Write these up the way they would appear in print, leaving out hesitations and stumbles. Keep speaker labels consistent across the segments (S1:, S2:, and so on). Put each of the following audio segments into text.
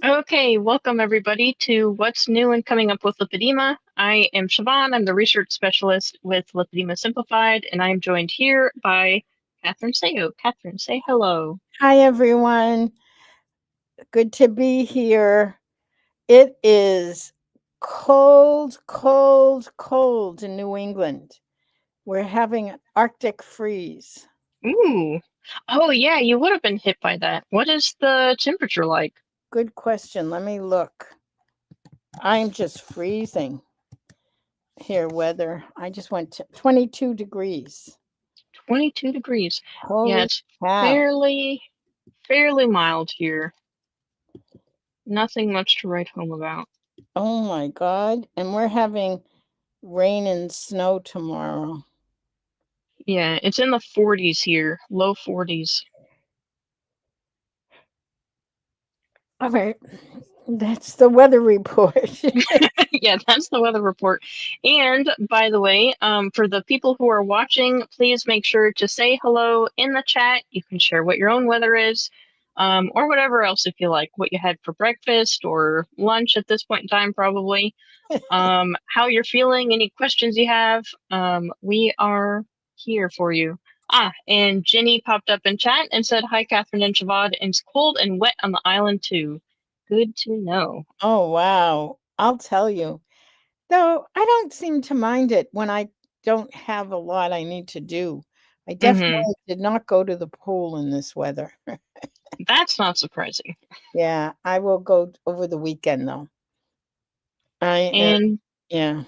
S1: Okay, welcome everybody to What's New and Coming Up with Lipedema. I am Siobhan. I'm the research specialist with Lipedema Simplified, and I'm joined here by Catherine Sayo. Catherine, say hello.
S2: Hi, everyone. Good to be here. It is cold, cold, cold in New England. We're having an Arctic freeze.
S1: Ooh. Oh yeah, you would have been hit by that. What is the temperature like?
S2: Good question. Let me look. I'm just freezing here, weather. I just went to 22 degrees.
S1: 22 degrees. Yeah,
S2: Holy
S1: it's
S2: cow.
S1: fairly mild here. Nothing much to write home about.
S2: Oh my God. And we're having rain and snow tomorrow.
S1: Yeah, it's in the 40s here, low 40s.
S2: All right. That's the weather report.
S1: Yeah, that's the weather report. And by the way, for the people who are watching, please make sure to say hello in the chat. You can share what your own weather is, or whatever else if you like, what you had for breakfast or lunch at this point in time, probably. How you're feeling, any questions you have. We are here for you. And Jenny popped up in chat and said, "Hi, Catherine and Shabad. It's cold and wet on the island too. Good to know."
S2: Oh, wow. I'll tell you. Though I don't seem to mind it when I don't have a lot I need to do. I
S1: Mm-hmm.
S2: definitely did not go to the pool in this weather.
S1: That's not surprising.
S2: Yeah, I will go over the weekend though. I am,
S1: And
S2: yeah.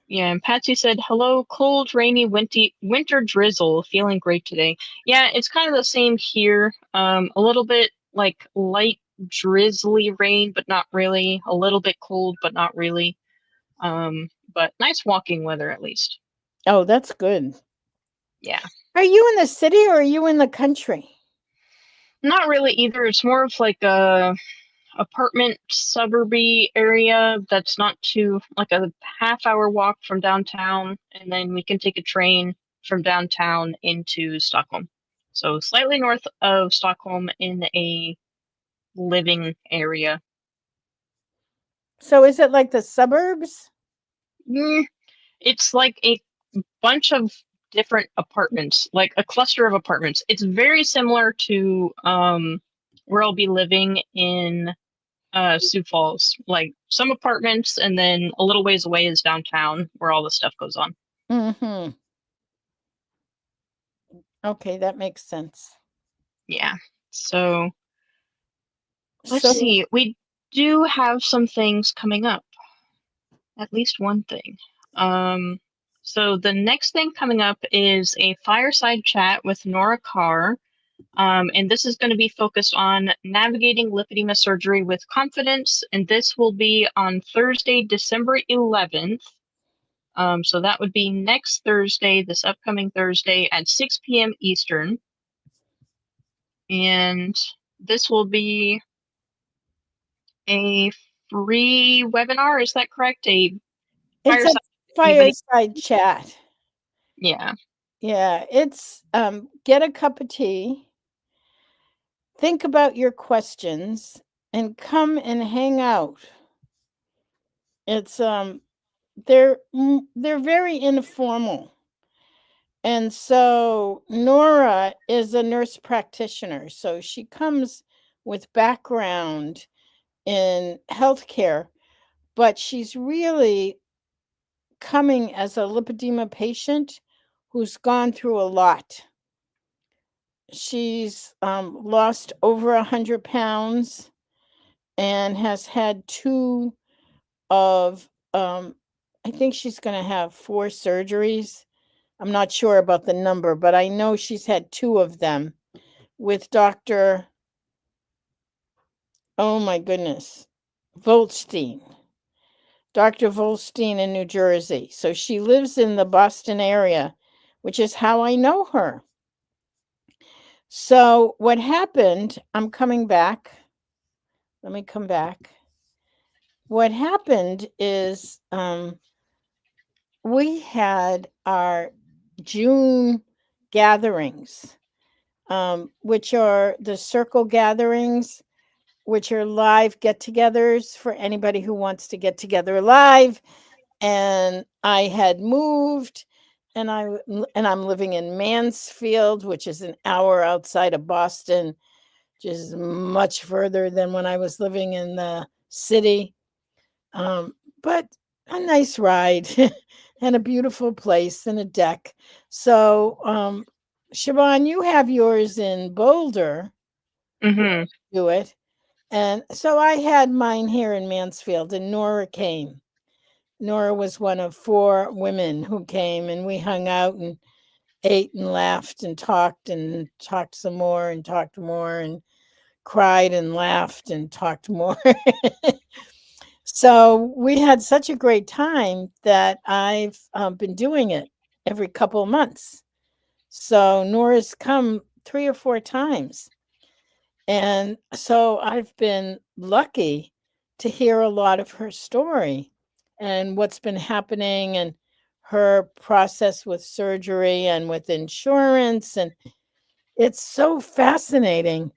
S1: yeah, and Patsy said, "Hello, cold, rainy, winter drizzle. Feeling great today." Yeah, it's kind of the same here. A little bit like light drizzly rain, but not really. A little bit cold, but not really. But nice walking weather at least.
S2: Oh, that's good.
S1: Yeah.
S2: Are you in the city or are you in the country?
S1: Not really either. It's more of like a apartment suburby area that's not too like a half hour walk from downtown, and then we can take a train from downtown into Stockholm. So slightly north of Stockholm in a living area.
S2: So is it like the suburbs?
S1: Mm, it's like a bunch of different apartments, like a cluster of apartments. It's very similar to where I'll be living in Sioux Falls. Like some apartments, and then a little ways away is downtown where all the stuff goes on.
S2: Mm-hmm. Okay, that makes sense.
S1: Yeah. So let's
S2: So
S1: see. We do have some things coming up. At least one thing. Um, so the next thing coming up is a fireside chat with Nora Carr. And this is going to be focused on navigating lipedema surgery with confidence. And this will be on Thursday, December 11th. So that would be next Thursday, this upcoming Thursday at 6 p.m. Eastern. And this will be a free webinar. Is that correct? A
S2: it's a
S1: fireside. Anybody?
S2: fireside chat.
S1: Yeah.
S2: Yeah, it's get a cup of tea, think about your questions, and come and hang out. It's they're very informal. And so Nora is a nurse practitioner, so she comes with background in healthcare, but she's really coming as a lipedema patient who's gone through a lot. She's lost over 100 pounds and has had two of, I think she's going to have 4 surgeries. I'm not sure about the number, but I know she's had 2 of them with Dr. Oh my goodness, Volstein. Dr. Volstein in New Jersey. So she lives in the Boston area, which is how I know her. So what happened, I'm coming back. Let me come back. What happened is we had our June gatherings, which are the circle gatherings which are live get-togethers for anybody who wants to get together live. And I had moved, and I'm living in Mansfield, which is an hour outside of Boston, which is much further than when I was living in the city. But a nice ride and a beautiful place and a deck. So, Siobhan, you have yours in Boulder,
S1: Mm-hmm.
S2: do it. And so I had mine here in Mansfield, and Nora came. Nora was one of 4 women who came, and we hung out and ate and laughed and talked some more and talked more and cried and laughed and talked more. So we had such a great time that I've been doing it every couple of months. So Nora's come 3 or 4 times. And so I've been lucky to hear a lot of her story and what's been happening and her process with surgery and with insurance. And it's so fascinating.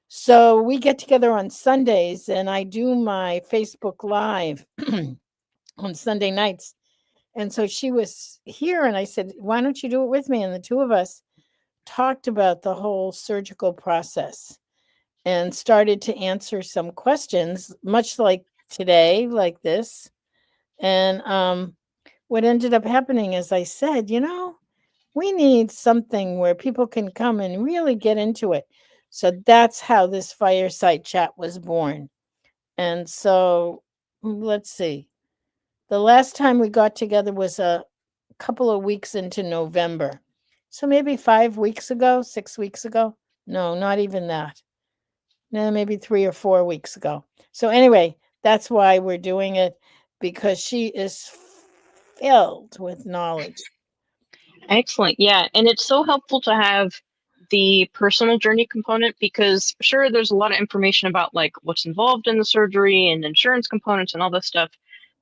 S2: So we get together on Sundays and I do my Facebook Live on Sunday nights. And so she was here and I said, why don't you do it with me? And the two of us talked about the whole surgical process and started to answer some questions, much like today, like this. And what ended up happening is I said, we need something where people can come and really get into it. So that's how this fireside chat was born. And so let's see. The last time we got together was a couple of weeks into November. So maybe 5 weeks ago, 6 weeks ago. No, not even that. No, maybe 3 or 4 weeks ago. So anyway, that's why we're doing it, because she is filled with knowledge.
S1: Excellent. Yeah. And it's so helpful to have the personal journey component because, sure, there's a lot of information about like what's involved in the surgery and insurance components and all this stuff.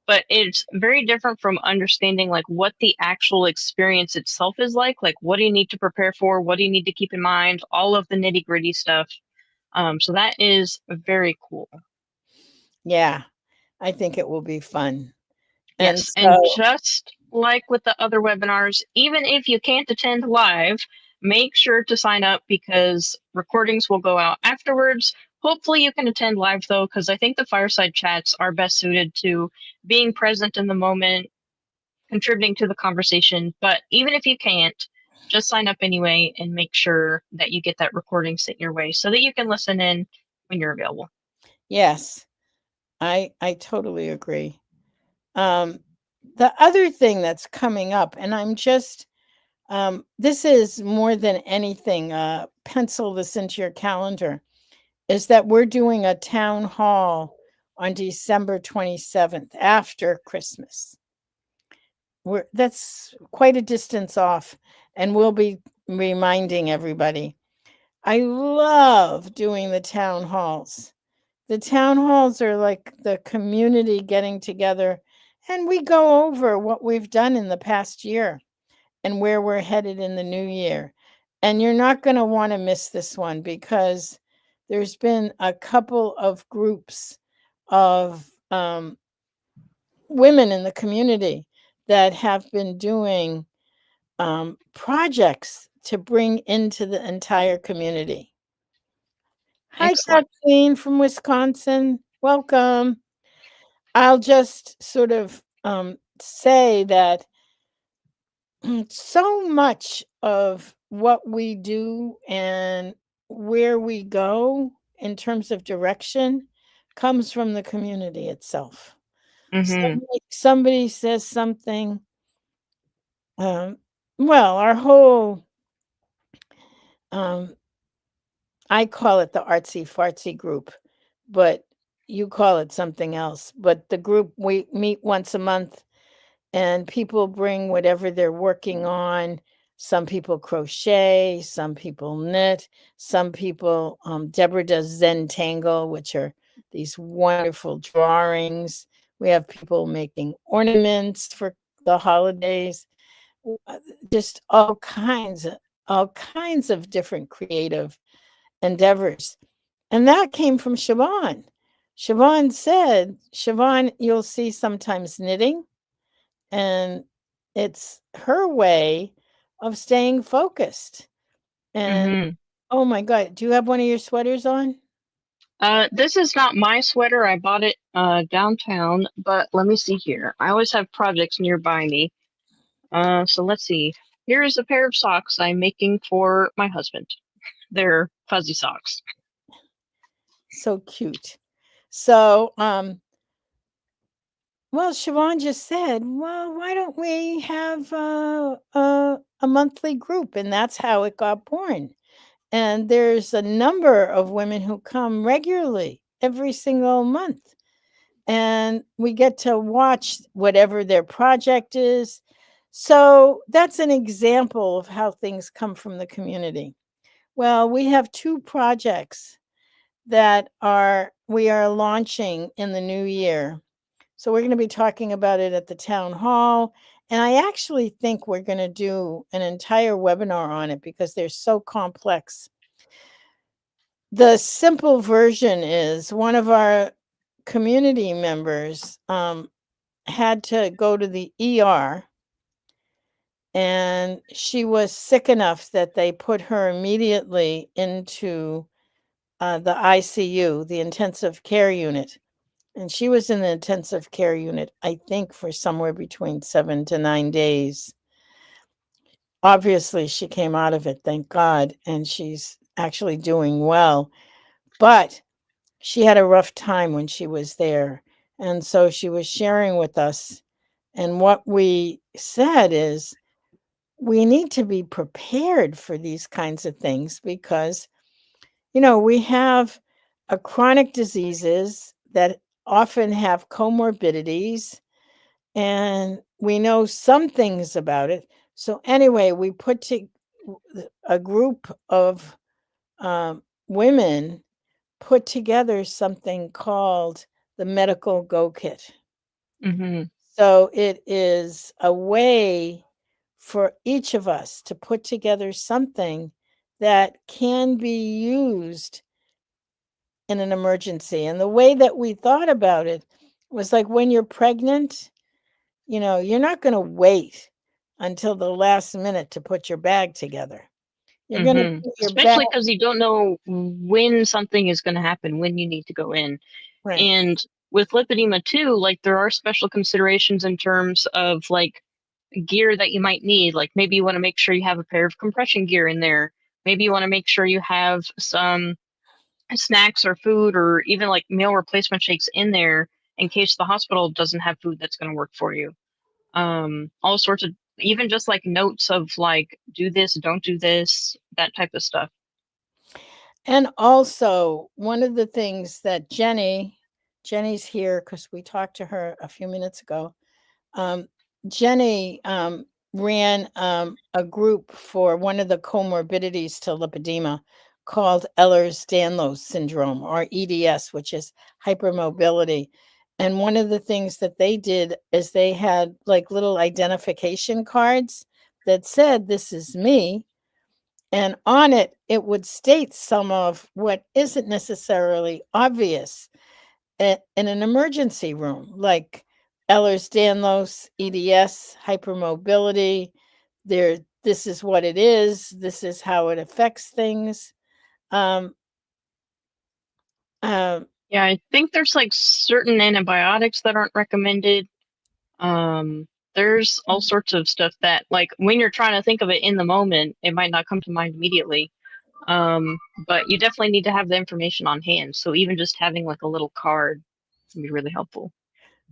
S1: But it's very different from understanding like what the actual experience itself is like what do you need to prepare for, what do you need to keep in mind, all of the nitty gritty stuff. So that is very cool.
S2: Yeah, I think it will be fun. And
S1: Yes, and
S2: so,
S1: just like with the other webinars, even if you can't attend live, make sure to sign up because recordings will go out afterwards. Hopefully, you can attend live though, because I think the fireside chats are best suited to being present in the moment, contributing to the conversation. But even if you can't, just sign up anyway and make sure that you get that recording sent your way so that you can listen in when you're available.
S2: yes, I totally agree. Um, the other thing that's coming up, and I'm just this is more than anything, pencil this into your calendar, is that we're doing a town hall on December 27th after Christmas. That's quite a distance off, and we'll be reminding everybody. I love doing the town halls. The town halls are like the community getting together, and we go over what we've done in the past year and where we're headed in the new year. And you're not going to want to miss this one because there's been a couple of groups of women in the community that have been doing projects to bring into the entire community. Hi,
S1: Excellent.
S2: Kathleen from Wisconsin. Welcome. I'll just sort of say that so much of what we do and where we go in terms of direction comes from the community itself.
S1: Mm-hmm.
S2: Somebody says something, um, well, our whole, um, I call it the artsy fartsy group, but you call it something else. But the group, we meet once a month and people bring whatever they're working on. Some people crochet, some people knit, some people, Deborah does Zentangle, which are these wonderful drawings. We have people making ornaments for the holidays, just all kinds of different creative endeavors. And that came from Siobhan. Siobhan said, Siobhan, you'll see sometimes knitting, and it's her way of staying focused. And
S1: Hmm.
S2: oh my God, do you have one of your sweaters on?
S1: This is not my sweater. I bought it downtown, but let me see here. I always have projects nearby me. So let's see. Here is a pair of socks I'm making for my husband. They're fuzzy socks.
S2: So cute. So, well, Siobhan just said, well, why don't we have a monthly group? And that's how it got born. And there's a number of women who come regularly every single month. And we get to watch whatever their project is. So that's an example of how things come from the community. Well, we have two projects that are we are launching in the new year. So we're going to be talking about it at the town hall. And I actually think we're going to do an entire webinar on it because they're so complex. The simple version is one of our community members had to go to the ER, and she was sick enough that they put her immediately into the ICU, the intensive care unit. And she was in the intensive care unit, I think, for somewhere between 7 to 9 days. Obviously, she came out of it, thank God, and she's actually doing well. But she had a rough time when she was there. And so she was sharing with us. And what we said is we need to be prepared for these kinds of things because, we have chronic diseases that often have comorbidities, and we know some things about it. So, anyway, we put a group of women put together something called the Medical Go Kit.
S1: Hmm.
S2: So it is a way for each of us to put together something that can be used in an emergency. And the way that we thought about it was like when you're pregnant, you're not going to wait until the last minute to put your bag together. You're going to
S1: Hmm.
S2: put your bag
S1: Especially because you don't know when something is going to happen, when you need to go in.
S2: right.
S1: And with lipedema too, like there are special considerations in terms of like gear that you might need. Like maybe you want to make sure you have a pair of compression gear in there. Maybe you want to make sure you have some snacks or food or even like meal replacement shakes in there in case the hospital doesn't have food that's going to work for you. All sorts of even just like notes of like do this, don't do this, that type of stuff.
S2: And also, one of the things that Jenny's here because we talked to her a few minutes ago. Um, Jenny ran a group for one of the comorbidities to lipedema called Ehlers-Danlos syndrome, or EDS, which is hypermobility. And one of the things that they did is they had like little identification cards that said, "This is me." And on it, it would state some of what isn't necessarily obvious in an emergency room, like Ehlers-Danlos, EDS, hypermobility. This is what it is. This is how it affects things. Um, um,
S1: Yeah, I think there's like certain antibiotics that aren't recommended. There's all sorts of stuff that like when you're trying to think of it in the moment, it might not come to mind immediately. Um, but you definitely need to have the information on hand. So even just having like a little card can be really helpful.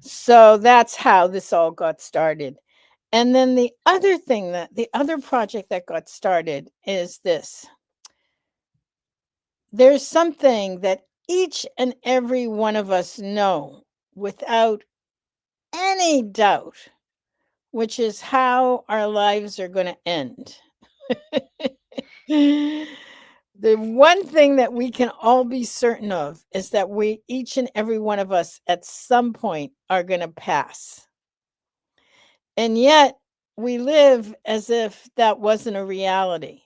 S2: so that's how this all got started. And then the other project that got started is this. There's something that each and every one of us know without any doubt, which is how our lives are going to end. The one thing that we can all be certain of is that each and every one of us, at some point are going to pass. And yet we live as if that wasn't a reality.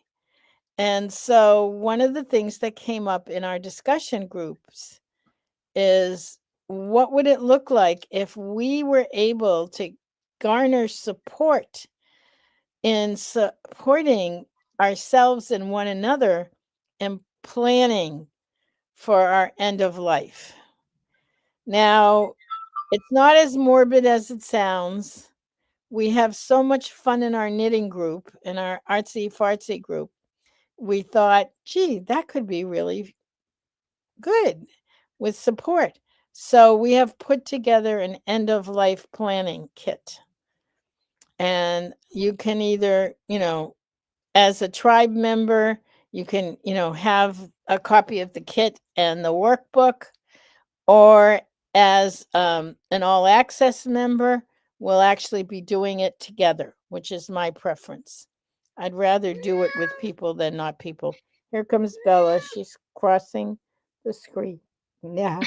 S2: And so one of the things that came up in our discussion groups is, what would it look like if we were able to garner support in supporting ourselves and one another and planning for our end of life? Now, it's not as morbid as it sounds. We have so much fun in our knitting group, in our artsy fartsy group. We thought, gee, that could be really good with support. So we have put together an end of life planning kit. And you can either, as a tribe member, you can, have a copy of the kit and the workbook, or as an all access member, we'll actually be doing it together, which is my preference. I'd rather do it with people than not people. Here comes Bella. She's crossing the screen. Yeah.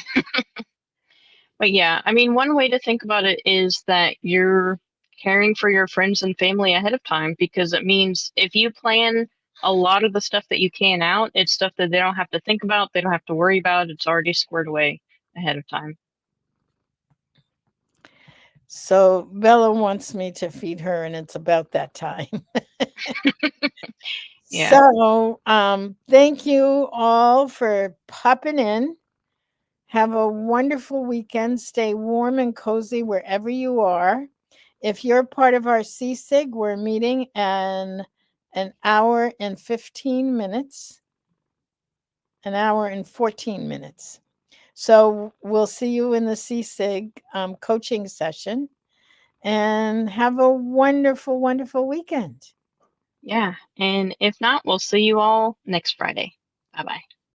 S1: But yeah, I mean, one way to think about it is that you're caring for your friends and family ahead of time, because it means if you plan a lot of the stuff that you can out, it's stuff that they don't have to think about, they don't have to worry about, it's already squared away ahead of time.
S2: So Bella wants me to feed her, and it's about that time.
S1: Yeah.
S2: So, thank you all for popping in. Have a wonderful weekend. Stay warm and cozy wherever you are. If you're part of our CSIG, we're meeting in an hour and 15 minutes, an hour and 14 minutes. So we'll see you in the CSIG coaching session, and have a wonderful, wonderful weekend.
S1: Yeah. And if not, we'll see you all next Friday. Bye bye.